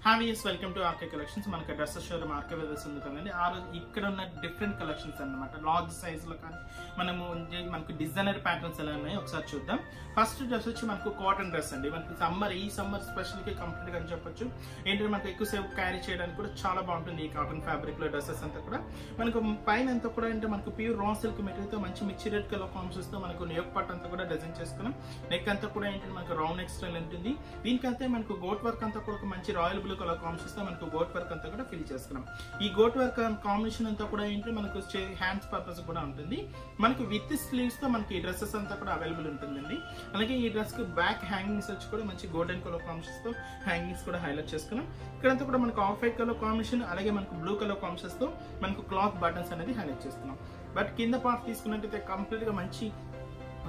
హావియస్ welcome to RK collections. మనకి dresses showroom RK weathers ఉంది కదండి. ఆ రోజు ఇక్కడ ఉన్న డిఫరెంట్ కలెక్షన్స్ అన్నమాట. లార్జ్ సైజ్ లో కానీ మనకు డిజైనర్ ప్యాటర్న్స్ ఎలా ఉన్నాయో ఒకసారి చూద్దాం. ఫస్ట్ డ్రెస్ వచ్చి మనకు కాటన్ డ్రెస్ అండి. మనకి ఈ సమ్మర్ స్పెషల్ కి కంప్లీట్ గా చెప్పొచ్చు. ఏంటంటే మనకు ఎక్కువసేపు క్యారీ చేయడానికి కూడా చాలా బాగుంటుంది ఈ కాటన్ ఫ్యాబ్రిక్ లో డ్రెస్సెస్ అంతా కూడా. మనకు పైన అంతా కూడా అంటే మనకు ప్యూర్ రా సిల్క్ మెటీరియల్ తో మంచి మిర్చి రెడ్ కలర్ కాంబినేషన్స్ తో మనకు నెక్ పార్ట్ అంతా కూడా డిజైన్ చేసుకున్నాం. నెక్ అంతా కూడా ఏంటంటే మనకు రౌండ్ నెక్ స్టైల్ ఉంటుంది. దీనికంతే మనకు గోట్ వర్క్ అంతా కూడా ఒక మంచి రాయల్ బ్లూ కలర్ కాంబినేషన్స్ తో మనకు గోట్ వర్క్ అంతా కూడా ఫిల్ చేసుకున్నాం. ఈ గోట్ వర్క్ కాంబినేషన్ అంతా కూడా ఏంటి మనకు హ్యాండ్స్ పర్పస్ కూడా ఉంటుంది. మనకి విత్ స్లీవ్స్ తో మనకి ఈ డ్రెస్సెస్ అంతా కూడా అవైలబుల్ ఉంటుందండి. అలాగే ఈ డ్రెస్ కి బ్యాక్ హ్యాంగింగ్స్ వచ్చి కూడా మంచి గోల్డెన్ కలర్ కాంబినేషన్స్ తో హ్యాంగింగ్స్ కూడా హైలైట్ చేసుకున్నాం. ఇక్కడంతా కూడా మనకు ఆఫ్ వైట్ కలర్ కాంబినేషన్ అలాగే మనకు బ్లూ కలర్ కాంబినేషన్స్ తో మనకు క్లాత్ బటన్స్ అనేది హైలైట్ చేస్తున్నాం. బట్ కింద పార్ట్ తీసుకున్నట్టయితే కంప్లీట్ గా మంచి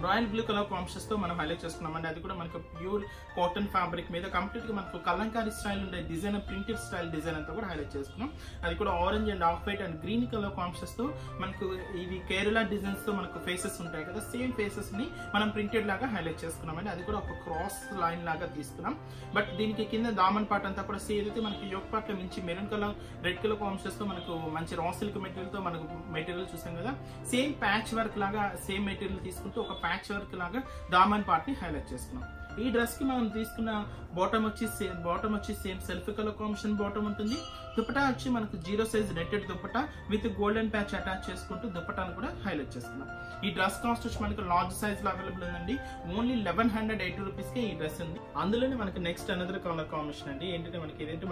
రాయల్ బ్లూ కలర్ కాంబినేషన్స్ తో మనం హైలైట్ చేస్తున్నాం అండి. అది కూడా మనకు ప్యూర్ కాటన్ ఫ్యాబ్రిక్ మీద కంప్లీట్ గా మనకు కలంకారీ స్టైల్ ఉండే డిజైన్, ప్రింటెడ్ స్టైల్ డిజైన్ అంతా కూడా హైలైట్ చేసుకున్నాం. అది కూడా orange and off white and green colour combinations తో మనకు ఇది కేరళ డిజైన్స్ తో మనకు ఫేసెస్ ఉంటాయి కదా, సేమ్ ఫేసెస్ ని మనం ప్రింటెడ్ లాగా హైలైట్ చేసుకున్నాం అండి. అది కూడా ఒక క్రాస్ లైన్ లాగా తీసుకున్నాం. బట్ దీనికి కింద దామన్ పార్ట్ అంతా కూడా సేమ్ అయితే మనకి యోక్ పార్ట్ లో మంచి maroon colour red colour combinations తో మనకు మంచి రా సిల్క్ మెటీరియల్ తో మనకు మెటీరియల్ చూసాం కదా, సేమ్ ప్యాచ్ వర్క్ లాగా సేమ్ మెటీరియల్ తీసుకుంటూ ఒక ప్యాచ్ వర్క్ లాగా దామన్ పార్ట్ ని హైలైట్ చేసుకున్నాం. ఈ డ్రెస్ కి మనం తీసుకున్న బాటమ్ వచ్చి same self colour combination bottom ఉంటుంది. దుపట్టా వచ్చి మనకు 0 size netted dupatta with golden patch attach చేసుకుంటూ దుపట్టాను కూడా హైలైట్ చేసుకున్నాం. ఈ డ్రెస్ కాస్ట్ వచ్చి మనకు లార్జ్ సైజ్ లో అవైలబుల్ ఉందండి. ఓన్లీ 1180 రూపీస్ కే ఈ డ్రెస్ ఉంది. అందులోనే మనకి నెక్స్ట్ అనదర్ కలర్ కాంబినేషన్ అండి. ఏంటంటే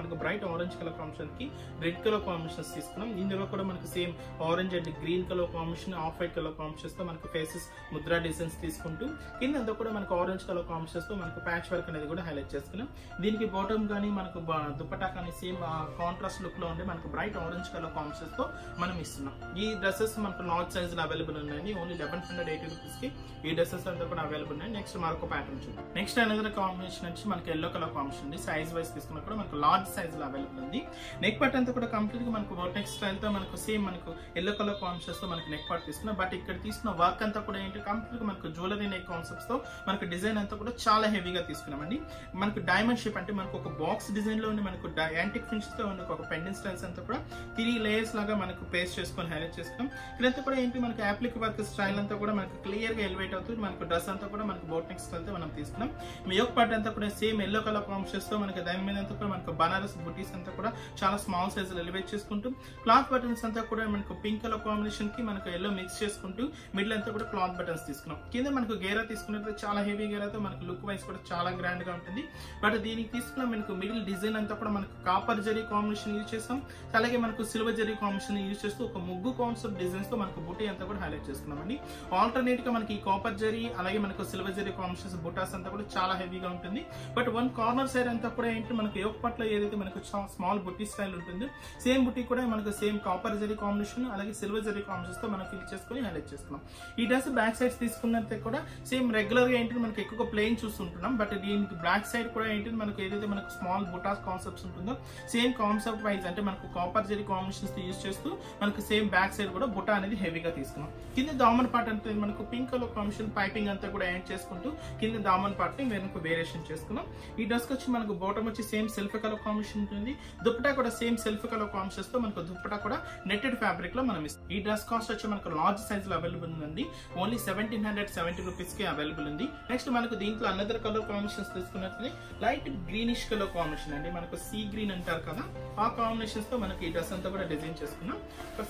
మనకు బ్రైట్ ఆరెంజ్ కలర్ కాంబినేషన్ కి రెడ్ కలర్ కాంబినేషన్స్ తీసుకున్నాం. ఇందులో కూడా మనకు same orange and green colour combination, off white colour combinations తో మనకు ఫేసెస్ ముద్రా డిజైన్స్ తీసుకుంటూ కింద కూడా మనకు ఆరెంజ్ కలర్ కాంబినేషన్స్ తో మనకు ప్యాచ్ వర్క్ అనేది కూడా హైలైట్ చేసుకున్నాం. దీనికి బాటమ్ కానీ మనకు దుపట్టా కానీ సేమ్ కాంట్రాస్ట్ లుక్ లో ఉండే మనకు బ్రైట్ ఆరెంజ్ కలర్ కాంబినేషన్స్ తో మనం ఇస్తున్నాం. ఈ డ్రెస్సెస్ మనకు లార్జ్ సైజ్ లో అవైలబుల్ ఉన్నాయండి. ఓన్లీ 1180 రూపీస్ కి ఈ డ్రెస్సెస్ అంతా కూడా అవైలబుల్ ఉన్నాయి. నెక్స్ట్ మరొక ప్యాటర్న్ చూద్దాం. నెక్స్ట్ అనదర్ కాంబినేషన్ వచ్చి మనకి ఎల్లో కలర్ కాంబినేషన్ ఉంది. సైజ్ వైజ్ తీసుకున్నా కూడా మనకు లార్జ్ సైజ్ లో అవైలబుల్ ఉంది. నెక్ పార్ట్ అంతా కూడా కంప్లీట్ గా మనకు వర్టెక్స్ స్టైల్ తో మనకు సేమ్ మనకు ఎల్లో కలర్ కాంబినేషన్స్ తో మనకి నెక్ పార్ట్ తీసుకున్నాం. బట్ ఇక్కడ తీసుకున్న వర్క్ అంతా కూడా ఏంటి కంప్లీట్ గా మనకు జ్యువెలరీ నెక్ కాన్సెప్ట్స్ తో మనకు డిజైన్ అంతా కూడా చాలా హెవీగా తీసుకున్నామండి. మనకు డైమండ్ షేప్ అంటే మనకు ఒక బాక్స్ డిజైన్ లో ఉండి మనకు యాంటిక్ ఫినిష్ తో ఉండే ఒక పెండెంట్ స్టైల్స్ అంతా కూడా 3 లేయర్స్ లాగా మనకు పేస్ట్ చేసుకొని హైలైట్ చేసుకున్నాం. ఇదంతా కూడా ఏంటి మనకు అప్లిక్ వర్క్ స్టైల్ అంతా కూడా మనకు క్లియర్ గా ఎలివేట్ అవుతుంది. మనకు డ్రెస్ అంతా కూడా మనకు బోట్ నెక్ స్టైల్ తో మనం తీసుకున్నాం. యోక్ పార్ట్ అంతా కూడా సేమ్ ఎల్లో కలర్ కాంబినేషన్స్ తో మనకి దాని మీద అంతా కూడా మనకు బనారస్ బుటీస్ అంతా కూడా చాలా స్మాల్ సైజ్ లో ఎలివేట్ చేసుకుంటూ క్లాత్ బటన్స్ అంతా కూడా మనకు పింక్ కలర్ కాంబినేషన్ కి మనకు ఎల్లో మిక్స్ చేసుకుంటూ మిడిల్ అంతా కూడా క్లాత్ బటన్స్ తీసుకున్నాం. కింద మనకు గేరా తీసుకున్నట్టు చాలా హెవీ గేరాతో మనకు లుక్ వైజ్ కూడా చాలా గ్రాండ్ గా ఉంటుంది. బట్ దీనికి తీసుకున్న మనకు మిడిల్ డిజైన్ అంతా కూడా మనకు కాపర్ జరీ కాంబినేషన్ యూజ్ చేస్తాం. అలాగే మనకు సిల్వర్ జరీ కాంబినేషన్ యూజ్ చేస్తూ ఒక ముగ్గు కాన్సెప్ట్ డిజైన్స్ తో మనకు బుటీ అంతా కూడా హైలైట్ చేసుకున్నామండి. ఆల్టర్నేట్ గా మనకి కాపర్ జరీ అలాగే మనకు సిల్వర్ జరీ కాంబినేషన్స్ బుటాస్ అంతా కూడా చాలా హెవీగా ఉంటుంది. బట్ వన్ కార్నర్ సైడ్ అంతా కూడా ఏంటి మనకు యోక్ పార్ట్ లో ఏదైతే మనకు స్మాల్ బుటీ స్టైల్ ఉంటుంది, సేమ్ బుటీ కూడా మనకు సేమ్ కాపర్ జరీ కాంబినేషన్ అలాగే సిల్వర్ జరీ కాంబినేషన్స్ తో మనం ఫిల్ చేసుకుని హైలైట్ చేసుకున్నాం. ఈ డ్రెస్ బ్యాక్ సైడ్స్ తీసుకున్నట్టే కూడా సేమ్ రెగ్యులర్ గా ఏంటి మనకి ఎక్కువ ప్లెయిన్ చూస్తుంటున్నాం. బట్ దీనికి బ్యాక్ సైడ్ కూడా ఏంటి మనకు ఏదైతే మనకు స్మాల్ బుటాస్ కాన్సెప్ట్స్ ఉంటుందో సేమ్ కాన్సెప్ట్ వైజ్ అంటే మనకు కాపర్ జరీ కాంబినేషన్స్ యూజ్ చేస్తూ మనకు సేమ్ బ్యాక్ సైడ్ కూడా బుటా అనేది హెవీగా తీసుకున్నాం. కింద దామన్ పార్ట్ అంటే మనకు పింక్ కలర్ కాంబినేషన్ పైపింగ్ అంతా కూడా యాడ్ చేసుకుంటూ కింద దామన్ పార్ట్ ని మనకు వేరియేషన్ చేసుకున్నాం. ఈ డ్రెస్ వచ్చి మనకు బాటమ్ వచ్చి సేమ్ సెల్ఫ్ కలర్ కాంబినేషన్ ఉంటుంది. దుపట్టా కూడా సేమ్ సెల్ఫ్ కలర్ కాంబినేషన్స్ తో మనకు దుపట్టా కూడా నెట్టెడ్ ఫ్యాబ్రిక్ లో మనం ఇస్తాం. ఈ డ్రెస్ కాస్ట్ వచ్చి మనకు లార్జ్ సైజ్ లో అవైలబుల్ ఉందండి. ఓన్లీ 1770 రూపీస్ కి అవైలబుల్ ఉంది. నెక్స్ట్ మనకు దీంట్లో అనదర్ కలర్ కాంబినేషన్స్ తీసుకున్నట్లయితే లైట్ గ్రీనిష్ కలర్ కాంబినేషన్ అండి. మనకు సీ గ్రీన్ అంటారు కదా, ఆ కాంబినేషన్స్ తో మనకి ఈ డ్రెస్ అంతా కూడా డిజైన్ చేసుకున్నాం.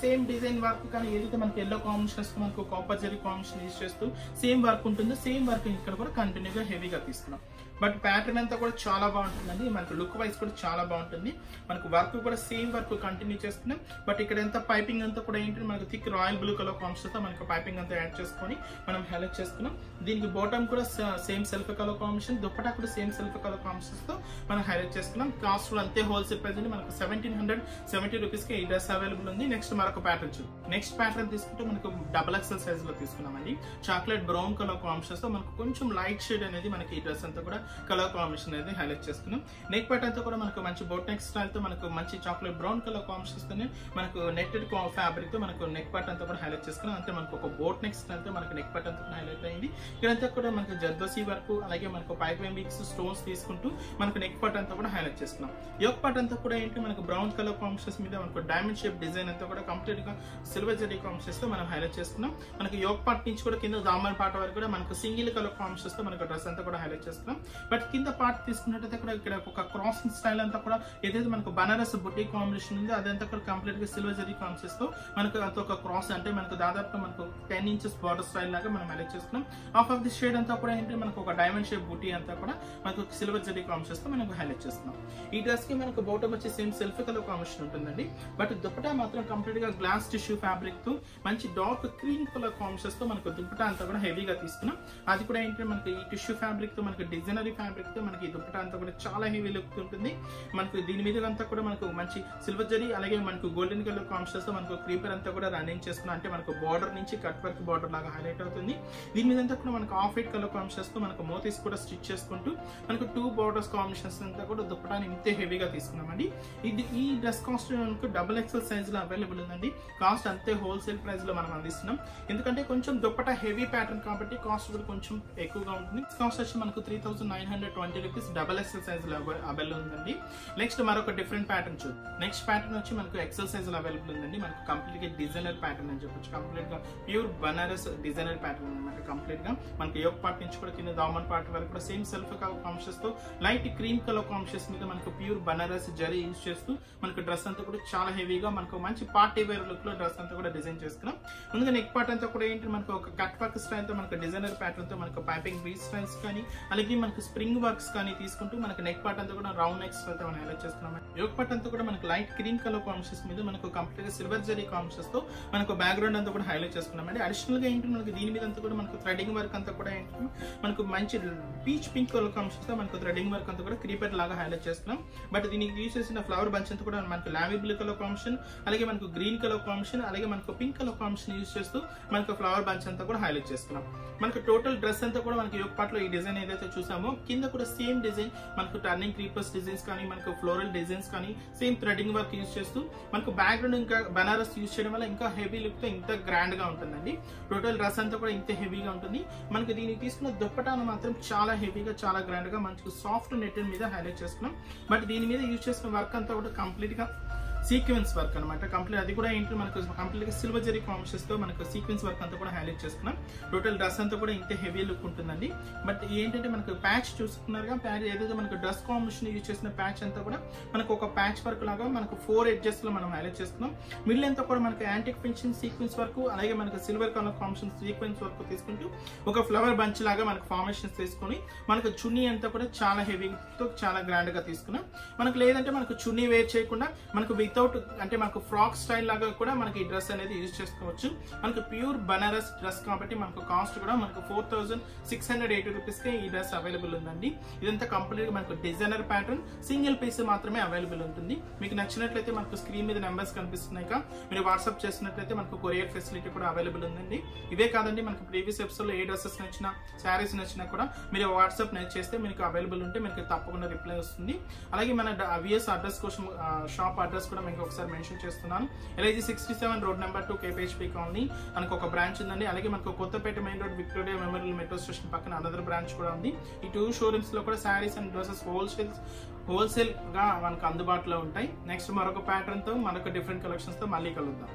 సేమ్ డిజైన్ వర్క్ కానీ ఏదైతే మనకి ఎల్లో కాంబినేషన్స్ తో మనకు కాపర్ జరీ కాంబినేషన్ యూజ్ చేస్తూ సేమ్ వర్క్ ఉంటుందో సేమ్ వర్క్ ఇక్కడ కూడా కంటిన్యూగా హెవీగా తీసుకున్నాం. బట్ ప్యాటర్న్ అంతా కూడా చాలా బాగుంటుందండి. మనకు లుక్ వైజ్ కూడా చాలా బాగుంటుంది. మనకు వర్క్ కూడా సేమ్ వర్క్ కంటిన్యూ చేస్తున్నాం. బట్ ఇక్కడ ఎంత పైపింగ్ అంతా కూడా ఏంటంటే మనకు thick royal blue colour combination తో మనకు పైపింగ్ అంతా యాడ్ చేసుకొని మనం హైలైట్ చేసుకున్నాం. దీనికి బాటమ్ కూడా same self colour combination, dupatta కూడా సేమ్ సెల్ఫ్ కలర్ కాంబినేషన్స్ తో మనం హైలైట్ చేసుకున్నాం. కాస్ట్ కూడా అంతే హోల్సేల్ ప్రైస్ అండి. మనకు 1770 రూపీస్ కి ఈ డ్రెస్ అవైలబుల్ ఉంది. నెక్స్ట్ మరొక ప్యాటర్న్ చూద్దాం. నెక్స్ట్ ప్యాటర్న్ తీసుకుంటే మనకు XXL సైజ్ లో తీసుకున్నామండి. చాక్లెట్ బ్రౌన్ కలర్ కాంబినేషన్స్ తో మనకు కొంచెం లైట్ షేడ్ అనేది మనకి ఈ డ్రెస్ అంతా కూడా కలర్ కాంబినేషన్ అనేది హైలైట్ చేసుకున్నాం. నెక్ పార్ట్ అంతా కూడా మనకు మంచి బోట్ నెక్ స్టైల్ తో మనకు మంచి చాక్లెట్ బ్రౌన్ కలర్ కాంబినేషన్స్ తోనే మనకు నెట్టెడ్ ఫ్యాబ్రిక్ తో మనకు నెక్ పార్ట్ అంతా కూడా హైలైట్ చేసుకున్నాం. అంటే మనకు ఒక బోట్ నెక్ స్టైల్ తో మనకు నెక్ పార్ట్ అంతా హైలైట్ అయింది. ఇదంతా కూడా మనకు జర్దోసి వర్క్ అలాగే అలాగే మనకు పైపింగ్ బిగ్స్ స్టోన్స్ తీసుకుంటూ మనకు నెక్ పార్ట్ అంతా కూడా హైలైట్ చేసుకున్నాం. యోక్ పార్ట్ అంతా కూడా ఏంటి మనకు బ్రౌన్ కలర్ కాంబినేషన్స్ మీద మనకు డైమండ్ షేప్ డిజైన్ అంతా కూడా కంప్లీట్ గా సిల్వర్ జరీ కాంబినేషన్స్ తో మనం హైలైట్ చేసుకున్నాం. మనకు యోక్ పార్ట్ నుంచి కూడా కింద దామన్ పార్ట్ వరకు కూడా మనకు సింగిల్ కలర్ కాంబినేషన్స్ తో మనకు డ్రెస్ అంతా కూడా హైలైట్ చేసుకున్నాం. బట్ కింద పార్ట్ తీసుకున్నట్టయితే కూడా ఇక్కడ ఒక క్రాసింగ్ స్టైల్ అంతా కూడా ఏదైతే మనకు బనారస్ బుట్టి కాంబినేషన్ ఉందో అదంతా కూడా కంప్లీట్ గా సిల్వర్ జరీ కాంబినేషన్స్ తో మనకు అంత ఒక క్రాస్ అంటే మనకు దాదాపు మనకు 10 inches బార్డర్ స్టైల్ లాగా మనం హైలైట్ చేసుకున్నాం. హాఫ్ ఆఫ్ ది షేడ్ అంతా కూడా ఏంటి మనకు ఒక డైమండ్ షేప్ బుట్టి అంతా కూడా మనకు సిల్వర్ జరీ కాంబినేషన్స్ తో మనకు హైలైట్ చేస్తున్నాం. ఈ డ్రెస్ కి మనకు బాటమ్ వచ్చి సేమ్ సెల్ఫ్ కలర్ కాంబినేషన్ ఉంటుందండి. బట్ దుపట్టా మాత్రం కంప్లీట్ గా గ్లాస్ టిష్యూ ఫ్యాబ్రిక్ తో మంచి డార్క్ క్రీమ్ కలర్ కాంబినేషన్స్ తో మనకు దుపట్టా అంతా కూడా హెవీగా తీసుకున్నాం. అది కూడా ఏంటంటే మనకి ఈ టిష్యూ ఫ్యాబ్రిక్ తో మనకి డిజైనరీ ఫ్యాబ్రిక్ తో మనకి ఈ దుపట్టా అంతా కూడా చాలా హెవీ లుక్ ఉంటుంది. మనకు దీని మీద అంతా కూడా మనకు మంచి సిల్వర్ జరీ అలాగే మనకు గోల్డెన్ కలర్ కాంబినేషన్స్ తో మనకు క్రీపర్ అంతా కూడా రన్నింగ్ చేసుకున్నాం. అంటే మనకు బార్డర్ నుంచి కట్ వర్క్ బార్డర్ లాగా హైలైట్ అవుతుంది. దీని మీద అంతా కూడా మనకు ఆఫ్ వైట్ కలర్ కాంబినేషన్స్ తో మనకు మోతీస్ కూడా స్టిచ్ చేసుకుంటూ మనకు 2 బార్డర్స్ కాంబినేషన్స్ అంతా కూడా దుపట్టాని ఇంతే హెవీగా తీసుకున్నామండి. ఈ డ్రెస్ కాస్ట్ మనకు XXL సైజ్ లో అవైలబుల్ ఉందండి. కాస్ట్ అంతే హోల్సేల్ ప్రైస్ లో మనం అందిస్తున్నాం. ఎందుకంటే కొంచెం దుపట్టా హెవీ ప్యాటర్న్ కాబట్టి కాస్ట్ కూడా కొంచెం ఎక్కువగా ఉంటుంది. కాస్ట్ వచ్చి మనకు 3920 రూపీస్ XXL సైజ్ లో అవైలబుల్ ఉందండి. నెక్స్ట్ మరొక డిఫరెంట్ ప్యాటర్న్ చూద్దాం. నెక్స్ట్ ప్యాటర్న్ వచ్చి మనకు ఎక్సెల్ సైజ్ లో అవైలబుల్ ఉందండి. మనకు కంప్లీట్ గా డిజైనర్ ప్యాటర్న్ అని చెప్పొచ్చు. కంప్లీట్ గా ప్యూర్ బనారస్ డిజైనర్ ప్యాటర్న్ అనమాట. కంప్లీట్ గా మనకి యోక్ పార్ట్ నుంచి కూడా కింద దామన్ పార్ట్ వరకు కూడా సేమ్ సెల్ఫ్ కలర్ కాంబినేషన్స్ తో లైట్ క్రీమ్ కలర్ కాంబినేషన్స్ మీద మనకు ప్యూర్ బనారస్ జరీ యూజ్ చేస్తూ మనకు డ్రెస్ అంతా కూడా చాలా హెవీగా మనకు మంచి పార్టీ వేర్ లుక్ లో డ్రెస్ అంతా కూడా డిజైన్ చేసుకున్నాం. ముందుగా నెక్ పార్ట్ అంతా కూడా ఏంటి మనకు ఒక కట్ వర్క్ స్టైల్ తో మనకు డిజైనర్ ప్యాటర్న్ తో మనకు పైపింగ్ బీడ్ స్టైల్స్ కానీ అలాగే మనకు స్ప్రింగ్ వర్క్స్ కానీ తీసుకుంటూ మనకు నెక్ పార్ట్ అంతా కూడా రౌండ్ నెక్ స్టైల్ తో మనం హైలైట్ చేస్తున్నాం. యోక్ పార్ట్ అంతా కూడా మనకు లైట్ క్రీమ్ కలర్ కాంబినేషన్స్ మీద మనకు కంప్లీట్ గా సిల్వర్ జరీ కాంబినేషన్స్ తో మనకు బ్యాక్గ్రౌండ్ అంతా కూడా హైలైట్ చేసుకున్నామండి. అడిషనల్ గా ఏంటి మనకి దీని మీద అంతా కూడా మనకు థ్రెడింగ్ వర్క్ అంతా కూడా ఏంటి మనకు మంచి పీచ్ పింక్ కలర్ కాంబినేషన్స్ తో మనకు థ్రెడింగ్ వర్క్ అంతా కూడా క్రీపర్ లాగా హైలైట్ చేస్తున్నాం. బట్ దీనికి యూజ్ చేసిన ఫ్లవర్ బంచ్ అంతా కూడా మనకు లావీ బ్లూ కలర్ కాంబినేషన్ అలాగే మనకు గ్రీన్ కలర్ కాంబినేషన్ అలాగే మనకు పింక్ కలర్ కాంబినేషన్ యూజ్ చేస్తూ మనకు ఫ్లవర్ బంచ్ అంతా కూడా హైలైట్ చేస్తున్నాం. మనకు టోటల్ డ్రెస్ అంతా కూడా మనకి యోక్ పార్ట్ లో ఈ డిజైన్ ఏదైతే చూసామో కింద కూడా సేమ్ డిజైన్ మనకు టర్నింగ్ క్రీపర్స్ డిజైన్స్ కానీ మనకు ఫ్లోరల్ డిజైన్స్ కానీ సేమ్ థ్రెడింగ్ వర్క్ యూజ్ చేస్తూ మనకు బ్యాక్గ్రౌండ్ ఇంకా బనారస్ యూజ్ చేయడం వల్ల ఇంకా హెవీ లుక్ తో ఇంత గ్రాండ్ గా ఉంటుందండి. టోటల్ డ్రెస్ అంతా కూడా ఇంత హెవీగా ఉంటుంది. మనకి దీనికి తీసుకున్న దుపట్టాను మాత్రం చాలా హెవీగా చాలా గ్రాండ్ గా మంచి సాఫ్ట్ నెట్ మీద హైలైట్ చేసుకున్నాం. బట్ దీని మీద యూజ్ చేసిన వర్క్ అంతా కూడా కంప్లీట్ గా సీక్వెన్స్ వర్క్ అనమాట. కంప్లీట్ అది కూడా ఏంటి మనకు కంప్లీట్ గా సిల్వర్ జరీ కాంబినేషన్స్ తో మనకు సీక్వెన్స్ వర్క్ అంతా కూడా హైలైట్ చేసుకున్నాం. టోటల్ డ్రెస్ అంతా కూడా ఇంత హెవీ లుక్ ఉంటుందండి. బట్ ఏంటంటే మనకు ప్యాచ్ చూసుకున్నారుగా, ప్యాచ్ ఏదైతే మనకు డ్రెస్ కాంబినేషన్ యూజ్ చేసిన ప్యాచ్ అంతా కూడా మనకు ఒక ప్యాచ్ వర్క్ లాగా మనకు 4 ఎడ్జెస్ లో మనం హైలైట్ చేసుకున్నాం. మిడిల్ అంతా కూడా మనకు యాంటిక్ ఫినిషింగ్ సీక్వెన్స్ వర్క్ అలాగే మనకు silver colour combination sequence work తీసుకుంటూ ఒక ఫ్లవర్ బంచ్ లాగా మనకు ఫార్మేషన్స్ తీసుకొని మనకు చున్నీ అంతా కూడా చాలా హెవీతో చాలా గ్రాండ్ గా తీసుకున్నాం. మనకు లేదంటే మనకు చున్నీ వేర్ చేయకుండా మనకు వితౌట్ అంటే మనకు ఫ్రాక్ స్టైల్ లాగా కూడా మనకి ఈ డ్రెస్ అనేది యూజ్ చేసుకోవచ్చు. మనకు ప్యూర్ బనారస్ డ్రెస్ కాబట్టి మనకు కాస్ట్ కూడా మనకు 4680 రూపీస్ కే ఈ డ్రెస్ అవైలబుల్ ఉందండి. ఇదంతా కంప్లీట్ మనకు డిజైనర్ ప్యాటర్న్ సింగిల్ పీస్ మాత్రమే అవైలబుల్ ఉంటుంది. మీకు నచ్చినట్లయితే మనకు స్క్రీన్ మీద నెంబర్స్ కనిపిస్తున్నాయి. మీరు వాట్సాప్ చేసినట్లయితే మనకు కొరియర్ ఫెసిలిటీ కూడా అవైలబుల్ ఉందండి. ఇవే కాదండి మనకు ప్రీవియస్ ఎపిసోడ్ లో ఏ డ్రెస్సెస్ నచ్చినా శారీస్ నచ్చినా కూడా మీరు వాట్సాప్ చేస్తే మీకు అవైలబుల్ ఉంటే మీకు తప్పకుండా రిప్లై వస్తుంది. అలాగే మన విఎస్ అడ్రస్ కోసం షాప్ అడ్రస్ కూడా మీకు ఒకసారి మెన్షన్ చేస్తున్నాను. LIG 67 road number 2 KPHP colony మనకు ఒక బ్రాంచ్ ఉందండి. అలాగే మనకు Kothapet main road Victoria Memorial metro station పక్కన అనదర్ బ్రాంచ్ కూడా ఉంది. ఈ 2 షోరూమ్స్ లో కూడా శారీస్ అండ్ డ్రెస్సెస్ హోల్సేల్ గా మనకు అందుబాటులో ఉంటాయి. నెక్స్ట్ మరొక ప్యాటర్న్ తో మరొక డిఫరెంట్ కలెక్షన్స్ తో మళ్ళీ కలుద్దాం.